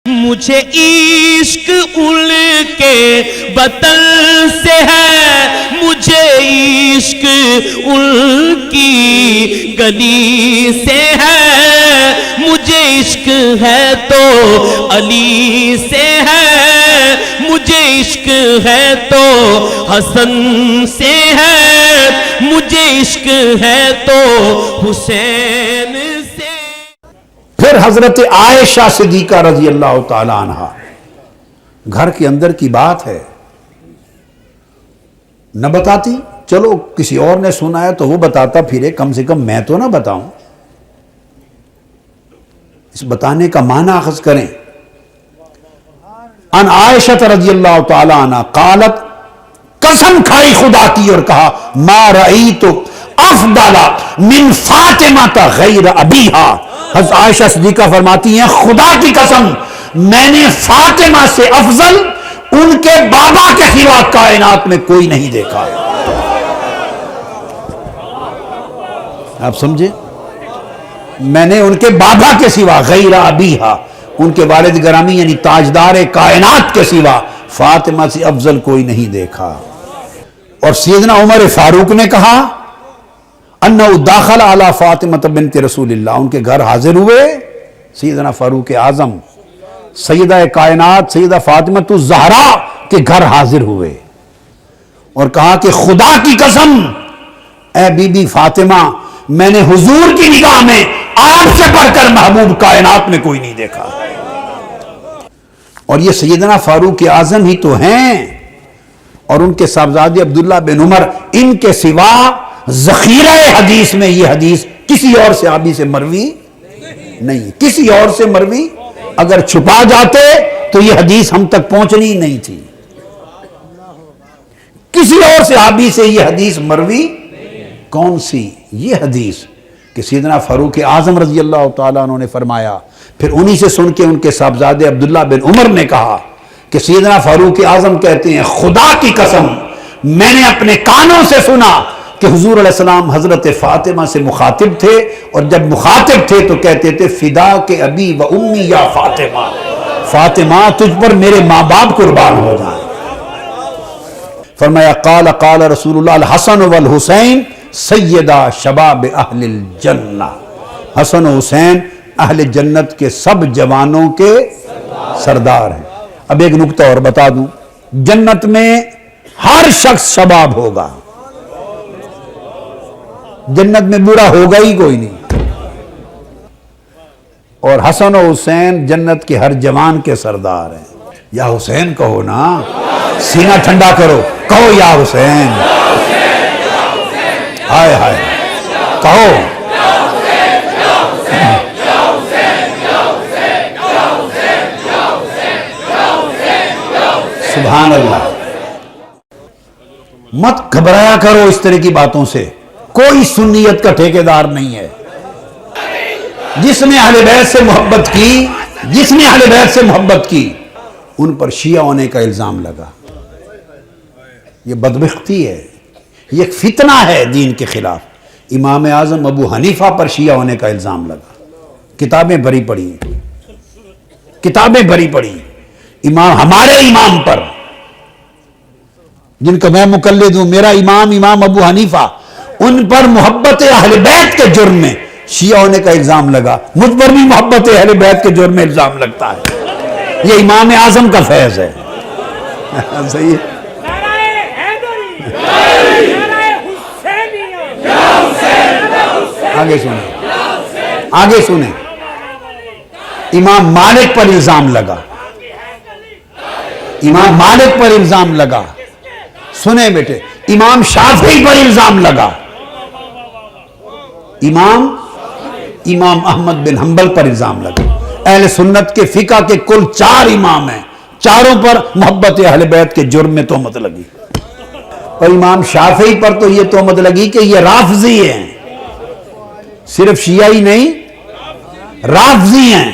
مجھے عشق ان کے وطن سے ہے، مجھے عشق ان کی گلی سے ہے، مجھے عشق ہے تو علی سے ہے، مجھے عشق ہے تو حسن سے ہے، مجھے عشق ہے تو حسین سے۔ پھر حضرت عائشہ صدیقہ رضی اللہ تعالی عنہ، گھر کے اندر کی بات ہے، نہ بتاتی، چلو کسی اور نے سنا ہے تو وہ بتاتا پھرے، کم سے کم میں تو نہ بتاؤں۔ اس بتانے کا معنی اخذ کریں۔ ان عائشہ رضی اللہ تعالی عنہ قالت، قسم کھائی خدا کی اور کہا، ما رأیت افضل من فاطمہ غیر ابیہا۔ حضرت عائشہ صدیقہ فرماتی ہیں، خدا کی قسم میں نے فاطمہ سے افضل ان کے بابا کے سوا کائنات میں کوئی نہیں دیکھا۔ آپ سمجھے؟ میں نے ان کے بابا کے سوا غیر ابیہا، ان کے والد گرامی یعنی تاجدار کائنات کے سوا فاطمہ سے افضل کوئی نہیں دیکھا۔ اور سیدنا عمر فاروق نے کہا، انہو داخل علی فاطمہ بنت رسول اللہ، ان کے گھر حاضر ہوئے سیدنا فاروق اعظم سیدہ کائنات سیدہ فاطمہ الزہرا کے گھر حاضر ہوئے اور کہا کہ خدا کی قسم اے بی بی فاطمہ، میں نے حضور کی نگاہ میں آپ سے بڑھ کر محبوب کائنات میں کوئی نہیں دیکھا۔ اور یہ سیدنا فاروق اعظم ہی تو ہیں، اور ان کے صاحبزادے عبداللہ بن عمر، ان کے سوا ذخیرہ حدیث میں یہ حدیث کسی اور صحابی سے مروی نہیں، کسی اور سے مروی اگر چھپا جاتے تو یہ حدیث ہم تک پہنچنی نہیں تھی۔ کسی اور صحابی سے یہ حدیث مروی کون سی؟ یہ حدیث کہ سیدنا فاروق اعظم رضی اللہ تعالیٰ عنہ نے فرمایا، پھر انہی سے سن کے ان کے صاحبزادے عبداللہ بن عمر نے کہا کہ سیدنا فاروق اعظم کہتے ہیں، خدا کی قسم میں نے اپنے کانوں سے سنا کہ حضور علیہ السلام حضرت فاطمہ سے مخاطب تھے، اور جب مخاطب تھے تو کہتے تھے، فدا کے ابی و امی یا فاطمہ، فاطمہ تجھ پر میرے ماں باپ قربان ہو جائیں۔ فرمایا، قال قال رسول اللہ الحسن والحسین سیدہ شباب اہل الجنہ، حسن و حسین اہل جنت کے سب جوانوں کے سردار ہیں۔ اب ایک نکتہ اور بتا دوں، جنت میں ہر شخص شباب ہوگا، جنت میں بوڑھا ہوگا ہی کوئی نہیں، اور حسن و حسین جنت کے ہر جوان کے سردار ہیں۔ یا حسین کہو نا، سینہ ٹھنڈا کرو، کہو یا حسین، ہائے ہائے کہو۔ سبحان اللہ۔ مت گھبرایا کرو اس طرح کی باتوں سے، کوئی سنیت کا ٹھیکیدار نہیں ہے۔ جس نے اہل بیت سے محبت کی، جس نے اہل بیت سے محبت کی، ان پر شیعہ ہونے کا الزام لگا۔ یہ بدبختی ہے، یہ ایک فتنہ ہے دین کے خلاف۔ امام اعظم ابو حنیفہ پر شیعہ ہونے کا الزام لگا، کتابیں بھری پڑی، کتابیں بھری پڑی۔ امام، ہمارے امام پر، جن کا میں مقلد ہوں، میرا امام امام ابو حنیفہ، ان پر محبت اہل بیت کے جرم میں شیعہ ہونے کا الزام لگا۔ مجھ پر بھی محبت اہل بیت کے جرم میں الزام لگتا ہے۔ یہ امام اعظم کا فیض ہے۔ صحیح ہے۔ آگے سنیں، آگے سنیں۔ امام مالک پر الزام لگا، امام مالک پر الزام لگا، سنیں بیٹے، امام شافعی پر الزام لگا، امام احمد بن حنبل پر الزام لگا۔ اہل سنت کے فقہ کے کل 4 امام ہیں، چاروں پر محبت اہل بیت کے جرم میں تہمت لگی، اور امام شافعی پر تو یہ تہمت لگی کہ یہ رافضی ہیں، صرف شیعہ ہی نہیں، رافضی ہیں۔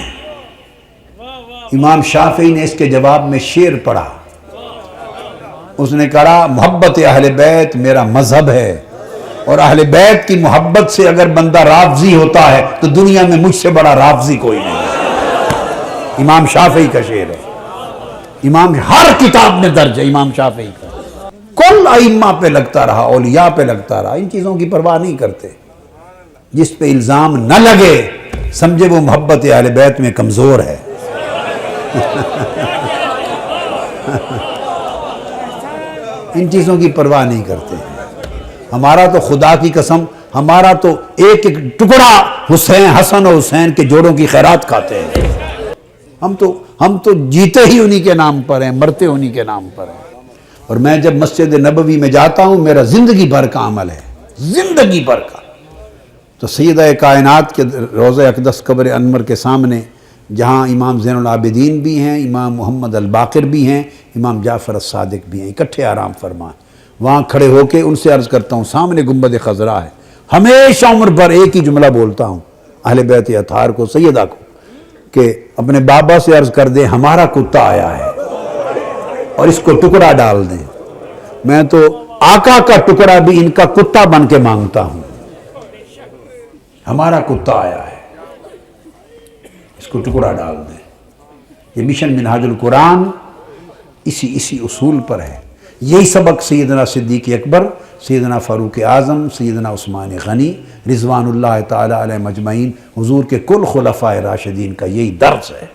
امام شافعی نے اس کے جواب میں شعر پڑھا، اس نے کہا، محبت اہل بیت میرا مذہب ہے، اور اہل بیت کی محبت سے اگر بندہ رافضی ہوتا ہے تو دنیا میں مجھ سے بڑا رافضی کوئی نہیں ہے۔ امام شافعی کا شعر ہے، امام ہر کتاب میں درج ہے امام شافعی کا. کل ائمہ پہ لگتا رہا، اولیاء پہ لگتا رہا، ان چیزوں کی پرواہ نہیں کرتے. جس پہ الزام نہ لگے سمجھے وہ محبت اہل بیت میں کمزور ہے. ان چیزوں کی پرواہ نہیں کرتے. ہمارا تو خدا کی قسم، ہمارا تو ایک ایک ٹکڑا حسین، حسن اور حسین کے جوڑوں کی خیرات کھاتے ہیں. ہم تو جیتے ہی انہی کے نام پر ہیں، مرتے انہی کے نام پر ہیں. اور میں جب مسجد نبوی میں جاتا ہوں میرا زندگی بھر کا عمل ہے، زندگی بھر کا. تو سیدہ کائنات کے روضہ اقدس قبر انور کے سامنے جہاں امام زین العابدین بھی ہیں، امام محمد الباقر بھی ہیں، امام جعفر الصادق بھی ہیں، اکٹھے آرام فرمائیں. وہاں کھڑے ہو کے ان سے عرض کرتا ہوں، سامنے گنبد خضرا ہے، ہمیشہ عمر بھر ایک ہی جملہ بولتا ہوں اہل بیت اطہار کو، سیدہ کو، کہ اپنے بابا سے عرض کر دیں ہمارا کتا آیا ہے اور اس کو ٹکڑا ڈال دیں. میں تو آقا کا ٹکڑا بھی ان کا کتا بن کے مانگتا ہوں. ہمارا کتا آیا ہے، اس کو ٹکڑا ڈال دیں. یہ مشن منہاج القرآن اسی اصول پر ہے. یہی سبق سیدنا صدیق اکبر، سیدنا فاروق اعظم، سیدنا عثمان غنی رضوان اللہ تعالی علیہ مجمعین، حضور کے کل خلفائے راشدین کا یہی درس ہے.